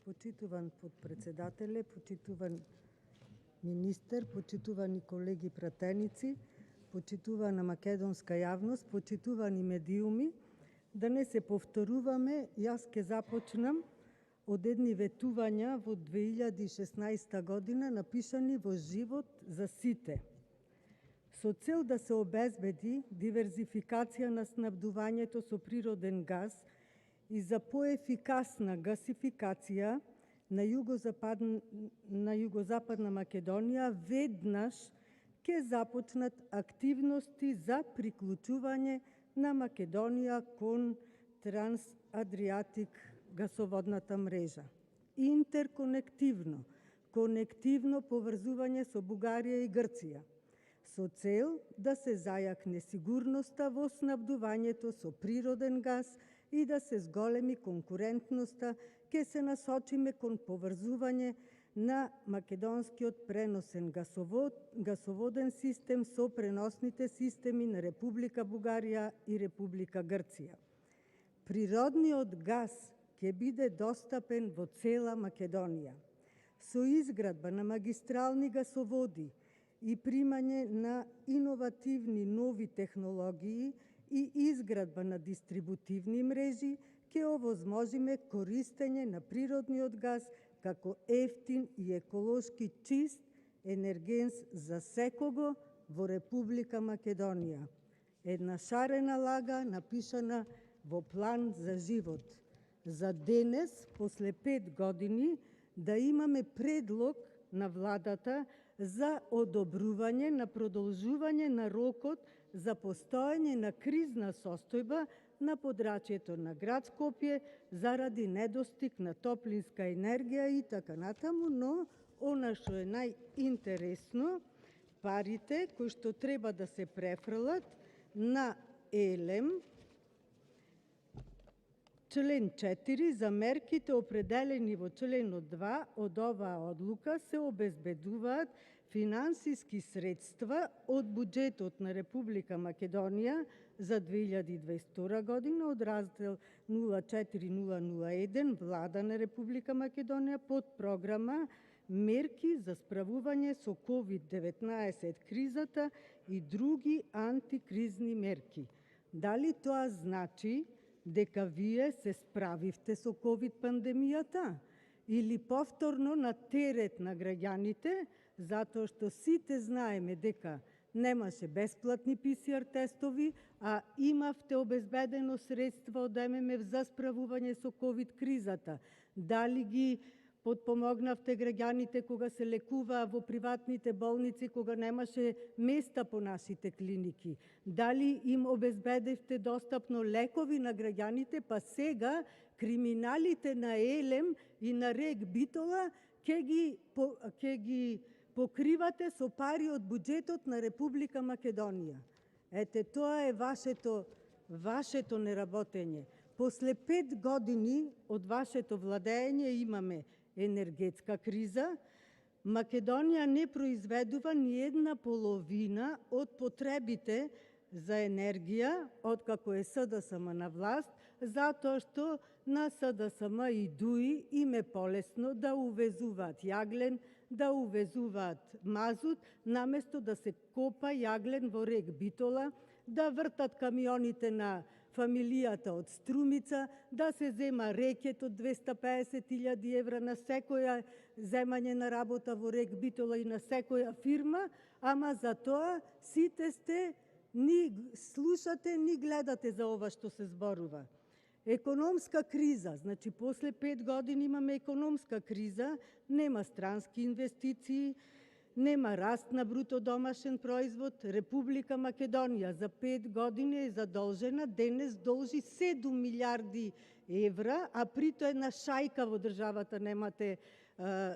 почитуван подпредседателе, почитуван министер, почитувани колеги пратеници, почитувана македонска јавност, почитувани медиуми, да не се повторуваме, јас ке започнам од едни ветувања во 2016 година напишани во Живот за сите. Со цел да се обезбеди диверзификација на снабдувањето со природен газ и за поефикасна гасификација на југозападна Македонија, веднаш ќе започнат активности за приклучување на Македонија кон Трансадриатик гасоводната мрежа. Интерконективно, конективно поврзување со Бугарија и Грција, со цел да се зајакне сигурноста во снабдувањето со природен газ и да се зголеми конкурентноста, ќе се насочиме кон поврзување на македонскиот преносен гасоводен систем со преносните системи на Република Бугарија и Република Грција. Природниот газ ќе биде достапен во цела Македонија. Со изградба на магистрални гасоводи и примање на иновативни нови технологии и изградба на дистрибутивни мрежи ќе овозможиме користење на природниот газ како ефтин и еколошки чист енергенс за секого во Република Македонија. Една шарена лага напишана во план за живот. За денес, после 5 години, да имаме предлог на владата за одобрување на продолжување на рокот за постоење на кризна состојба на подрачјето на град Скопје заради недостиг на топлинска енергија и така натаму, но она што е најинтересно, парите кои што треба да се префрлат на ЕЛЕМ, член 4 за мерките определени во членот 2 од оваа одлука се обезбедуваат финансиски средства од буџетот на Република Македонија за 2022 година од раздел 04001 Влада на Република Македонија под програма Мерки за справување со COVID-19 кризата и други антикризни мерки. Дали тоа значи дека вие се справивте со COVID пандемијата или повторно на терет на граѓаните, затоа што сите знаеме дека немаше бесплатни ПСР тестови, а имавте обезбедено средства од ММФ за справување со COVID кризата. Дали ги подпомогнавте граѓаните кога се лекуваа во приватните болници, кога немаше места по нашите клиники? Дали им обезбедивте достапно лекови на граѓаните, па сега криминалите на ЕЛЕМ и на РЕК Битола ќе ги покривате со пари од буџетот на Република Македонија? Ете, тоа е вашето неработење. После 5 години од вашето владење имаме енергетска криза. Македонија не произведува ни една половина од потребите за енергија откако е СДСМ на власт, затоа што на СДСМ и ДУИ им е полесно да увезуваат јаглен, да увезуваат мазут, наместо да се копа јаглен во РЕК Битола, да вртат камионите на фамилијата од Струмица, да се зема рекет од 250.000 евра на секоја земање на работа во РЕК Битола и на секоја фирма, ама за тоа сите сте ни слушате, ни гледате за ова што се зборува. Економска криза, значи после 5 години имаме економска криза, нема странски инвестиции, нема раст на бруто домашен производ. Република Македонија за 5 години е задолжена, денес должи 7 милиарди евра, а прито една шајка во државата немате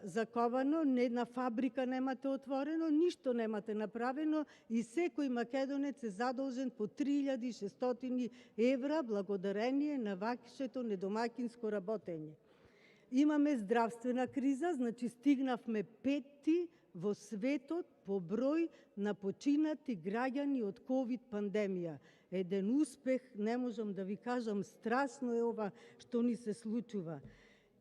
заковано, една фабрика немате отворено, ништо немате направено и секој македонец е задолжен по 3600 евра благодарение на вашето недомакинско работење. Имаме здравствена криза, значи стигнавме 5-ти во светот по број на починати граѓани од COVID пандемија. еден успех, не можам да ви кажам, страшно е ова што ни се случува.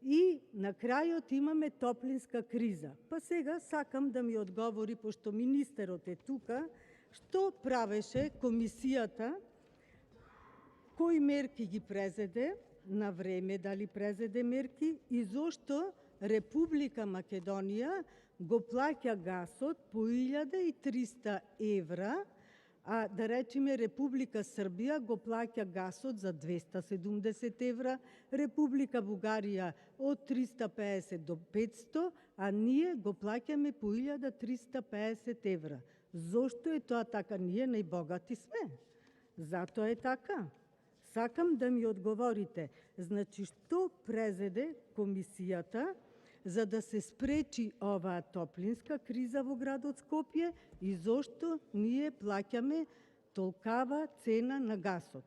И на крајот имаме топлинска криза. Па сега сакам да ми одговори, пошто министерот е тука, што правеше комисијата, кои мерки ги презеде, на време дали презеде мерки и зошто Република Македонија го плаќа гасот по 1300 евра, а да речеме Република Србија го плаќа гасот за 270 евра, Република Бугарија од 350 до 500, а ние го плаќаме по 1350 евра. Зошто е тоа така? Ние најбогати сме. Затоа е така. Сакам да ми одговорите. Значи, што презеде комисијата за да се спречи оваа топлинска криза во градот Скопје и зошто ние плаќаме толкава цена на гасот?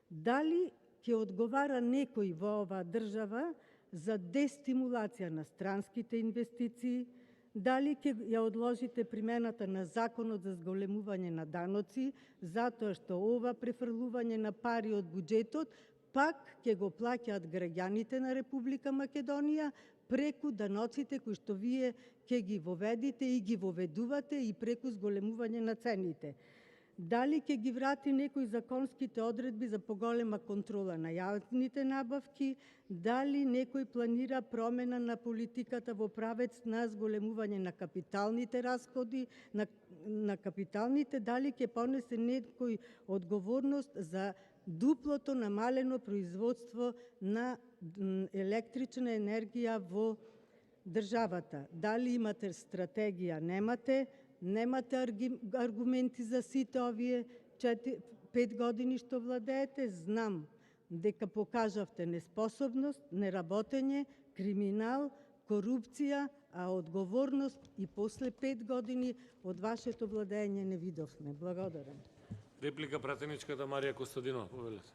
Дали ќе одговара некој во оваа држава за дестимулација на странските инвестиции? Дали ќе ја одложите примената на законот за зголемување на даноци, затоа што ова префрлување на пари од буџетот пак ќе го плаќаат граѓаните на Република Македонија преку даноците кои што вие ќе ги воведите и ги воведувате и преку зголемување на цените? Дали ќе ги врати некои законските одредби за поголема контрола на јавните набавки? Дали некој планира промена на политиката во правец на зголемување на капиталните расходи, на капиталните? Дали ќе понесе некој одговорност за дуплото намалено производство на електрична енергија во државата? Дали имате стратегија? Немате. Немате аргументи за сите овие 5 години што владеете. Знам дека покажавте неспособност, неработење, криминал, корупција, а одговорност и после 5 години од вашето владење не видовме. Благодарам. Реплика пратеничката Марија Костадинова, повелете.